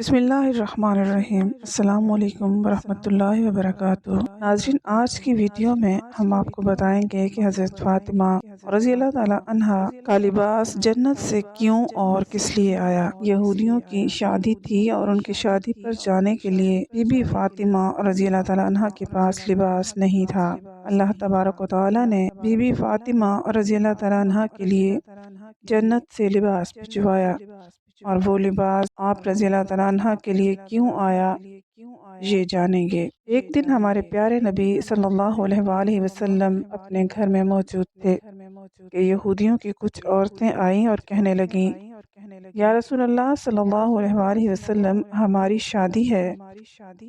بسم اللہ الرحمن الرحیم۔ السلام علیکم ورحمۃ اللہ وبرکاتہ۔ ناظرین، آج کی ویڈیو میں ہم آپ کو بتائیں گے کہ حضرت فاطمہ رضی اللہ تعالی عنہا کا لباس جنت سے کیوں اور کس لیے آیا۔ یہودیوں کی شادی تھی اور ان کی شادی پر جانے کے لیے بی بی فاطمہ رضی اللہ تعالی عنہا کے پاس لباس نہیں تھا۔ اللہ تبارک و تعالی نے بی بی فاطمہ رضی اللہ تعالی عنہا کے لیے جنت سے لباس بھجوایا، اور وہ لباس آپ رضی اللہ تعالیٰ عنہ کے لیے کیوں آیا یہ جانیں گے۔ ایک دن ہمارے پیارے نبی صلی اللہ علیہ وآلہ وسلم اپنے گھر میں موجود تھے کہ یہودیوں کی کچھ عورتیں آئیں اور کہنے لگیں، یا رسول اللہ صلی اللہ علیہ وآلہ وسلم، ہماری شادی ہے،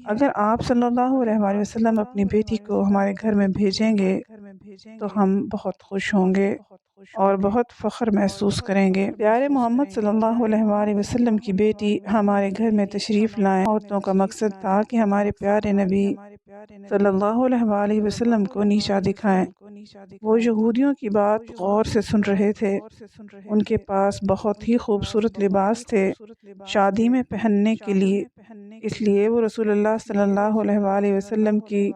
اگر آپ صلی اللہ علیہ وآلہ وسلم اپنی بیٹی کو ہمارے گھر میں بھیجیں گے تو ہم بہت خوش ہوں گے اور بہت فخر محسوس کریں گے۔ پیارے محمد صلی اللہ علیہ وآلہ وسلم کی بیٹی ہمارے گھر میں تشریف لائیں۔ عورتوں کا مقصد تھا کہ ہمارے پیارے نبی صلی اللہ علیہ وآلہ وسلم کو نیچا دکھائیں۔ وہ یہودیوں کی بات غور سے سن رہے تھے۔ ان کے پاس بہت ہی خوبصورت لباس تھے شادی میں پہننے کے لیے، اس لیے وہ رسول اللہ صلی اللہ علیہ وآلہ وسلم کی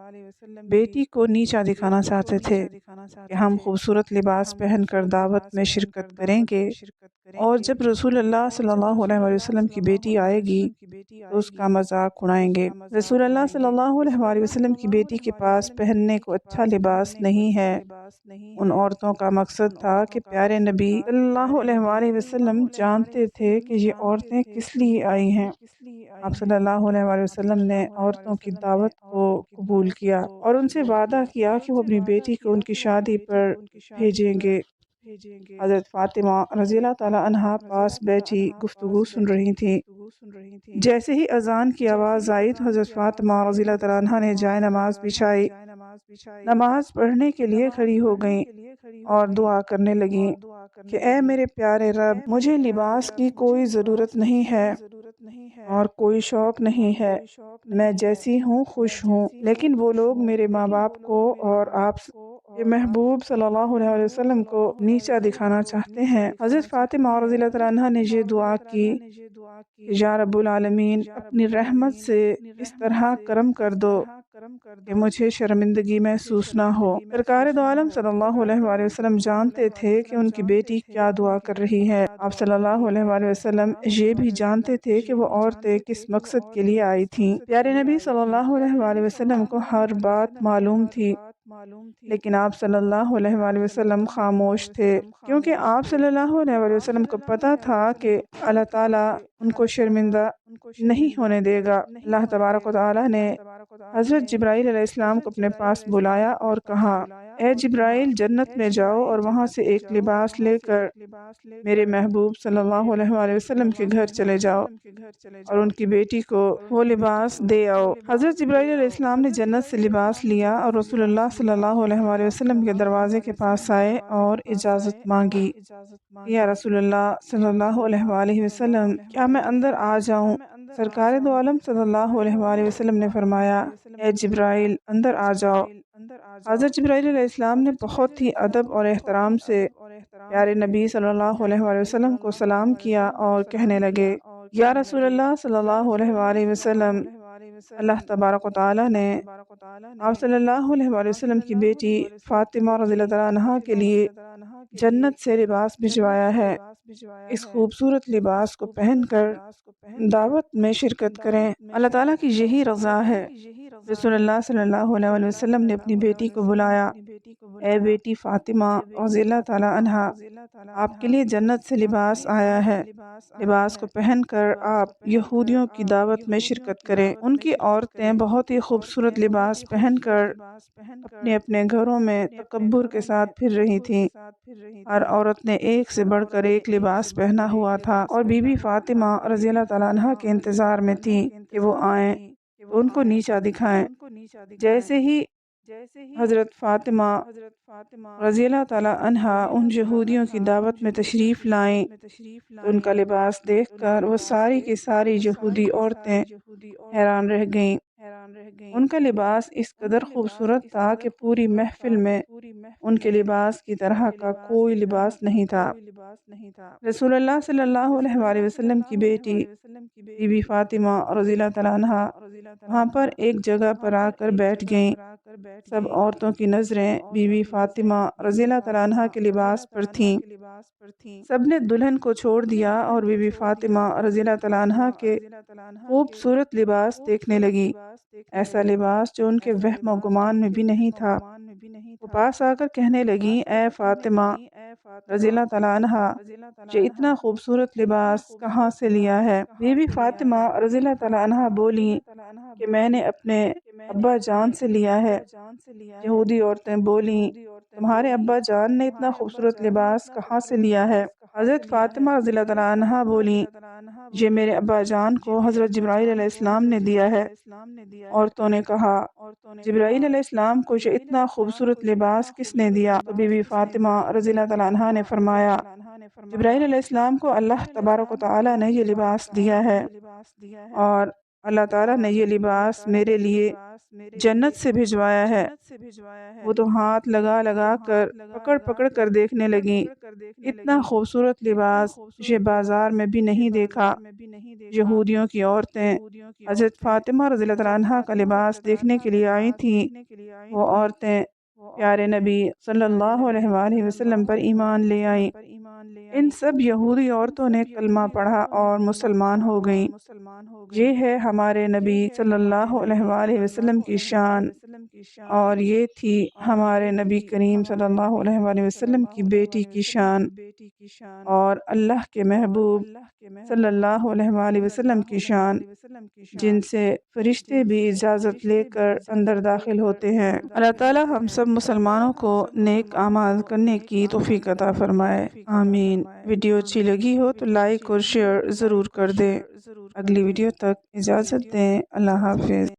بیٹی کو نیچا دکھانا چاہتے تھے کہ ہم خوبصورت لباس پہن کر دعوت میں شرکت کریں گے، اور جب رسول اللہ صلی اللہ علیہ وآلہ وسلم کی بیٹی آئے گی تو اس کا مذاق اڑائیں گے۔ رسول اللہ صلی اللہ علیہ وآلہ وسلم کی بیٹی کے پاس پہننے کو اچھا لباس نہیں ہے۔ ان عورتوں کا مقصد تھا کہ پیارے نبی صلی اللہ علیہ وآلہ وسلم جانتے تھے کہ یہ عورتیں کس لیے آئی ہیں۔ آپ صلی اللہ علیہ وآلہ وسلم نے عورتوں کی دعوت کو قبول کیا اور ان سے وعدہ کیا کہ وہ اپنی بیٹی کو ان کی شادی پر بھیجیں گے۔ حضرت فاطمہ رضی اللہ تعالی عنہا پاس بیٹھی گفتگو سن رہی تھی۔ جیسے ہی اذان کی آواز آئی تو حضرت فاطمہ رضی اللہ تعالی عنہا نے جائے نماز بچھائی، نماز پڑھنے کے لیے کھڑی ہو گئیں اور دعا کرنے لگیں کہ اے میرے پیارے رب، مجھے لباس کی کوئی ضرورت نہیں ہے اور کوئی شوق نہیں ہے، میں جیسی ہوں خوش ہوں، لیکن وہ لوگ میرے ماں باپ کو اور آپ کے محبوب صلی اللہ علیہ وسلم کو نیچا دکھانا چاہتے ہیں۔ حضرت فاطمہ رضی اللہ تعالیٰ عنہ نے یہ دعا کی کہ یا رب العالمین، اپنی رحمت سے اس طرح کرم کر دو کہ مجھے شرمندگی محسوس نہ ہو۔ سرکار دو عالم صلی اللہ علیہ وآلہ وسلم جانتے تھے کہ ان کی بیٹی کیا دعا کر رہی ہے۔ آپ صلی اللہ علیہ وآلہ وسلم یہ بھی جانتے تھے کہ وہ عورتیں کس مقصد کے لیے آئی تھیں۔ پیارے نبی صلی اللہ علیہ وآلہ وسلم کو ہر بات معلوم تھی، لیکن آپ صلی اللہ علیہ وآلہ وسلم خاموش تھے، کیونکہ آپ صلی اللہ علیہ وآلہ وسلم کو پتہ تھا کہ اللہ تعالیٰ ان کو شرمندہ نہیں ہونے دے گا۔ اللہ تبارک و تعالیٰ نے حضرت جبرائیل علیہ السلام کو اپنے پاس بلایا اور کہا، اے جبرائیل، جنت میں جاؤ اور وہاں سے ایک لباس لے کر میرے محبوب صلی اللہ علیہ وآلہ وسلم کے گھر چلے جاؤ اور ان کی بیٹی کو وہ لباس دے آؤ۔ حضرت جبرائیل علیہ السلام نے جنت سے لباس لیا اور رسول اللہ صلی اللہ علیہ وآلہ وسلم کے دروازے کے پاس آئے اور اجازت مانگی، یا رسول اللہ صلی اللہ علیہ وآلہ وسلم، کیا میں اندر آ جاؤں؟ سرکار دو عالم صلی اللہ علیہ وآلہ وسلم نے فرمایا، اے جبرائیل، اندر آ جاؤ۔ حضرت جبرائیل علیہ السلام نے بہت ہی ادب اور احترام سے پیارے نبی صلی اللہ علیہ وآلہ وسلم کو سلام کیا اور کہنے لگے، یا رسول اللہ صلی اللہ علیہ وآلہ وسلم، اللہ تبارک و تعالیٰ نے آپ صلی اللہ علیہ وآلہ وسلم کی بیٹی فاطمہ رضی اللہ تعالیٰ عنہا کے لیے جنت سے لباس بھجوایا ہے۔ اس خوبصورت لباس کو پہن کر دعوت میں شرکت کریں، اللہ تعالیٰ کی یہی رضا ہے۔ رسول اللہ صلی اللہ علیہ وآلہ وسلم نے اپنی بیٹی کو بلایا، اے بیٹی فاطمہ رضی اللہ تعالیٰ عنہا، آپ کے لیے جنت سے لباس آیا ہے، لباس کو پہن کر آپ یہودیوں کی دعوت میں شرکت کریں۔ ان کی عورتیں بہت ہی خوبصورت لباس پہن کر اپنے اپنے گھروں میں تکبر کے ساتھ پھر رہی تھیں۔ ہر عورت نے ایک سے بڑھ کر ایک لباس پہنا ہوا تھا اور بی بی فاطمہ رضی اللہ تعالیٰ عنہا کے انتظار میں تھی کہ وہ آئیں، ان کو نیچا دکھائیں۔ جیسے ہی حضرت فاطمہ رضی اللہ تعالیٰ عنہا ان یہودیوں کی دعوت میں تشریف لائیں تو ان کا لباس دیکھ کر وہ ساری کی ساری یہودی عورتیں حیران رہ گئیں۔ ان کا لباس اس قدر خوبصورت تھا کہ پوری محفل میں ان کے لباس کی طرح کا کوئی لباس نہیں تھا۔ رسول اللہ صلی اللہ علیہ وآلہ وسلم کی بیٹی بی بی فاطمہ رضی اللہ تعالیٰ عنہا وہاں پر ایک جگہ پر آ کر بیٹھ گئیں۔ سب عورتوں کی نظریں بی بی فاطمہ رضی اللہ تعالیٰ عنہا کے لباس پر تھیں۔ سب نے دلہن کو چھوڑ دیا اور بی بی فاطمہ رضی اللہ تعالیٰ عنہا کے خوبصورت لباس دیکھنے لگی، ایسا لباس جو ان کے وہم و گمان میں بھی نہیں تھا۔ وہ پاس آ کر کہنے لگی، اے فاطمہ رضی اللہ تعالیٰ عنہا، یہ اتنا خوبصورت لباس کہاں سے لیا ہے؟ بی بی فاطمہ رضی اللہ تعالیٰ عنہا بولی کہ میں نے اپنے ابا جان سے لیا ہے۔ یہودی عورتیں بولیں، تمہارے ابا جان نے اتنا خوبصورت لباس کہاں سے لیا ہے؟ حضرت فاطمہ رضی اللہ تعالیٰ عنہا بولیں، یہ میرے ابا جان کو حضرت جبرائیل علیہ السلام نے دیا ہے۔ عورتوں نے کہا، جبرائیل علیہ السلام کو یہ اتنا خوبصورت لباس کس نے دیا؟ تو بی بی فاطمہ رضی اللہ تعالیٰ عنہا نے فرمایا، جبرائیل علیہ السلام کو اللہ تبارک و تعالیٰ نے یہ لباس دیا ہے، اور اللہ تعالیٰ نے یہ لباس میرے لیے جنت سے بھجوایا ہے۔ وہ تو ہاتھ لگا لگا کر پکڑ پکڑ کر دیکھنے لگیں، اتنا خوبصورت لباس یہ بازار میں بھی نہیں دیکھا۔ یہودیوں کی عورتیں حضرت فاطمہ رضی اللہ عنہا کا لباس دیکھنے کے لیے آئی تھیں۔ وہ عورتیں پیارے نبی صلی اللہ علیہ وآلہ وسلم پر ایمان لے آئیں۔ ان سب یہودی عورتوں نے کلمہ پڑھا اور مسلمان ہو گئیں۔ یہ ہے ہمارے نبی صلی اللہ علیہ وآلہ وسلم کی شان، اور یہ تھی ہمارے نبی کریم صلی اللہ علیہ وآلہ وسلم کی بیٹی کی شان، اور اللہ کے محبوب صلی اللہ علیہ وآلہ وسلم کی شان، جن سے فرشتے بھی اجازت لے کر اندر داخل ہوتے ہیں۔ اللہ تعالی ہم سب مسلمانوں کو نیک اعمال کرنے کی توفیق عطا فرمائے، آمین۔ ویڈیو اچھی لگی ہو تو لائک اور شیئر ضرور کر دیں۔ اگلی ویڈیو تک اجازت دیں، اللہ حافظ۔